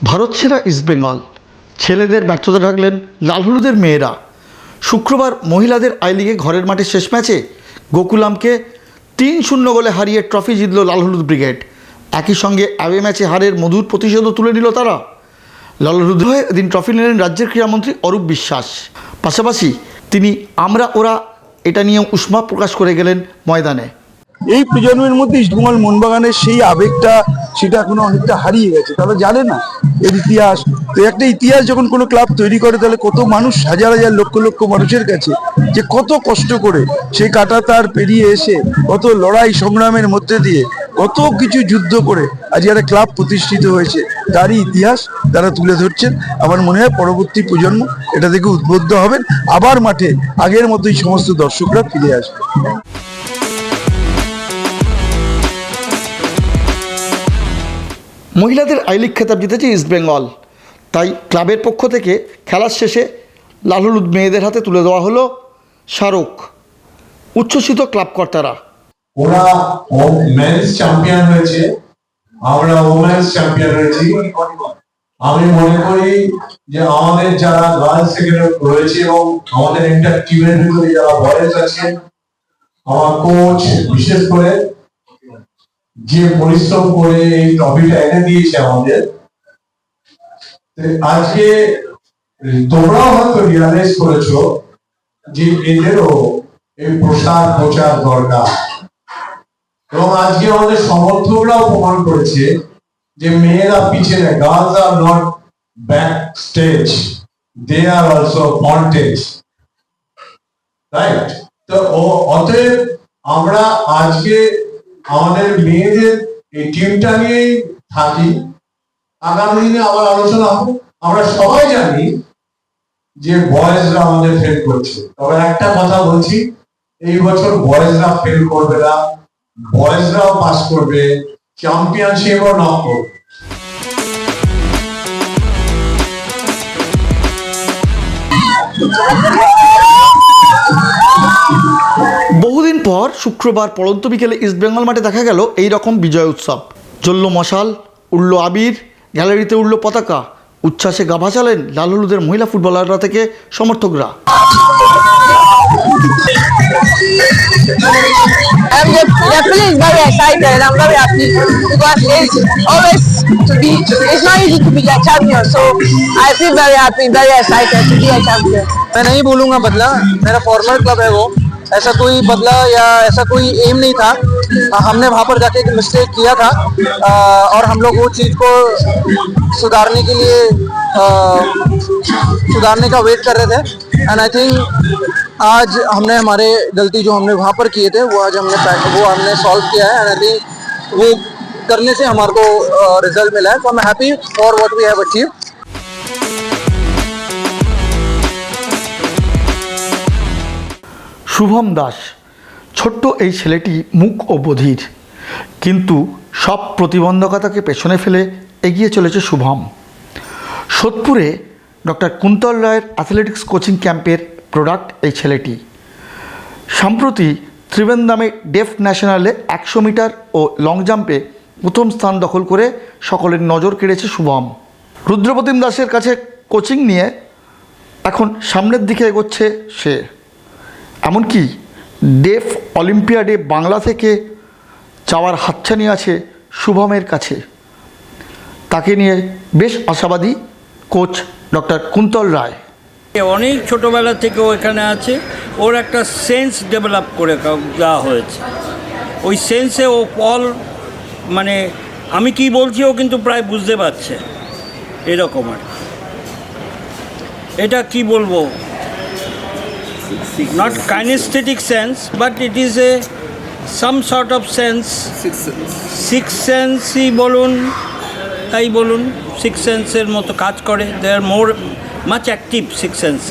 ভারত সেরা ইস্টবেঙ্গল, ছেলেদের ব্যর্থতা ঢাকলেন লাল হলুদের মেয়েরা। শুক্রবার মহিলাদের আই লিগে ঘরের মাঠে শেষ ম্যাচে গোকুলামকে ৩-০ গোলে হারিয়ে ট্রফি জিতল লাল হলুদ ব্রিগেড। একই সঙ্গে অ্যাওয়ে ম্যাচে হারের মধুর প্রতিশোধও তুলে নিল তারা। লাল হলুদ হয়ে এদিন ট্রফি নিলেন রাজ্যের ক্রীড়ামন্ত্রী অরূপ বিশ্বাস। পাশাপাশি তিনি আমরা ওরা এটা নিয়েও উষ্মা প্রকাশ করে গেলেন ময়দানে। এই প্রজন্মের মধ্যে ইস্টবেঙ্গল মোহনবাগানের সেই আবেগটা সেটা এখনো অনেকটা হারিয়ে গেছে। তারা জানে না এর ইতিহাস। তো একটা ইতিহাস যখন কোনো ক্লাব তৈরি করে তাহলে কত মানুষ, হাজার হাজার লক্ষ লক্ষ মানুষের কাছে যে কত কষ্ট করে সেই কাটা তার পেরিয়ে এসে কত লড়াই সংগ্রামের মধ্যে দিয়ে কত কিছু যুদ্ধ করে আজ একটা ক্লাব প্রতিষ্ঠিত হয়েছে, তারই ইতিহাস তারা তুলে ধরছেন। আমার মনে হয় পরবর্তী প্রজন্ম এটা থেকে উদ্বুদ্ধ হবেন, আবার মাঠে আগের মতোই সমস্ত দর্শকরা ফিরে আসবে। মহিলাদের আই লিগ খেতাব জিতেছে ইস্টবেঙ্গল, তাই ক্লাবের পক্ষ থেকে খেলার শেষে লাল হলুদ মেয়েদের হাতে তুলে দেওয়া হলো স্মারক। উচ্ছ্বসিত ক্লাব কর্তারা। ওরা মেন্স চ্যাম্পিয়ন হয়েছে, আমরা ওমেন্স চ্যাম্পিয়ন হয়েছি। আমি মনে করি যে আমাদের যারা গার্লস সেক্রেটারি রয়েছে এবং আমাদের ইন্টার টিমের ভিতরে যারা বয়েজ আছে, আমার কোচ বিশেষ করে যে পরিশ্রম করে এই ট্রফিটা এনে দিয়েছে আমাদের, আজকে তোমরাও হয়তো রিয়ালাইজ করেছো যে এদেরও এই প্রচার দরকার। এবং আজকে আমাদের সমর্থকরাও প্রমাণ করেছে যে মেয়েরা পিছনে, girls are not back stage, they are also on stage, right? তো অতএব আমরা আজকে আমাদের মেয়েদের এই টিমটা নিয়েই থাকি। আগামী দিনে আবার আলোচনা হবে। আমরা সবাই জানি যে বয়েজরা আমাদের ফেল করছে, তবে একটা কথা বলছি, এই বছর বয়েজরা ফেল করবে না, বয়েজরাও পাস করবে, চ্যাম্পিয়নশিপও নক করবে। বহুদিন পর শুক্রবার পড়ন্ত বিকেলে ইস্টবেঙ্গল মাঠে দেখা গেল এই রকম বিজয় উৎসব। জ্বলল মশাল, উড়ল আবির, গ্যালারিতে উড়ল পতাকা, উচ্ছ্বাসে গা ভাসালেন লাল হলুদের মহিলা ফুটবলাররা থেকে সমর্থকরা। I'm definitely very excited. I'm very happy because it's not easy to be a champion. So I feel very happy, very excited to be a champion. मैं नहीं बोलूँगा बदला, मेरा फॉर्मर क्लब है वो, ऐसा कोई बदला या ऐसा कोई एम नहीं था। हमने वहाँ पर जाके एक मिस्टेक किया था और हम लोग वो चीज़ को सुधारने के लिए सुधारने का वेट कर रहे थे। एंड आई थिंक आज हमने हमारे गलती जो हमने वहाँ पर किए थे वो आज हमने सॉल्व किया है। एंड आई थिंक वो करने से हमारे को रिजल्ट मिला है। So I am happy for what we have achieved. Shubham Das, ছোট্ট এই ছেলেটি মুক ও বধির, কিন্তু সব প্রতিবন্ধকতাকে পেছনে ফেলে এগিয়ে চলেছে শুভম। সোদপুরে ডক্টর কুন্তল রায়ের অ্যাথলেটিক্স কোচিং ক্যাম্পের প্রোডাক্ট এই ছেলেটি। সম্প্রতি ত্রিবেন্দ্রমে ডেফ ন্যাশনালে 100 মিটার ও লং জাম্পে প্রথম স্থান দখল করে সকলের নজর কেড়েছে শুভম। রুদ্রপ্রতিম দাসের কাছে কোচিং নিয়ে এখন সামনের দিকে এগোচ্ছে সে। এমনকি ডেফ অলিম্পিয়াডে বাংলা থেকে যাওয়ার হাতছানি আছে শুভমের কাছে। তাকে নিয়ে বেশ আশাবাদী কোচ ডক্টর কুন্তল রায়। অনেক ছোটোবেলা থেকে ও এখানে আছে, ওর একটা সেন্স ডেভেলপ করে দেওয়া হয়েছে। ওই সেন্সে ও মানে আমি কি বলছি ও কিন্তু প্রায় বুঝতে পারছে, এরকম আর। এটা কি বলবো, not kinesthetic sense, but it is some sort of sense, sixth sense বলুন, তাই বলুন, সিক্স সেন্সের মতো কাজ করে। দে আর much active sixth sense.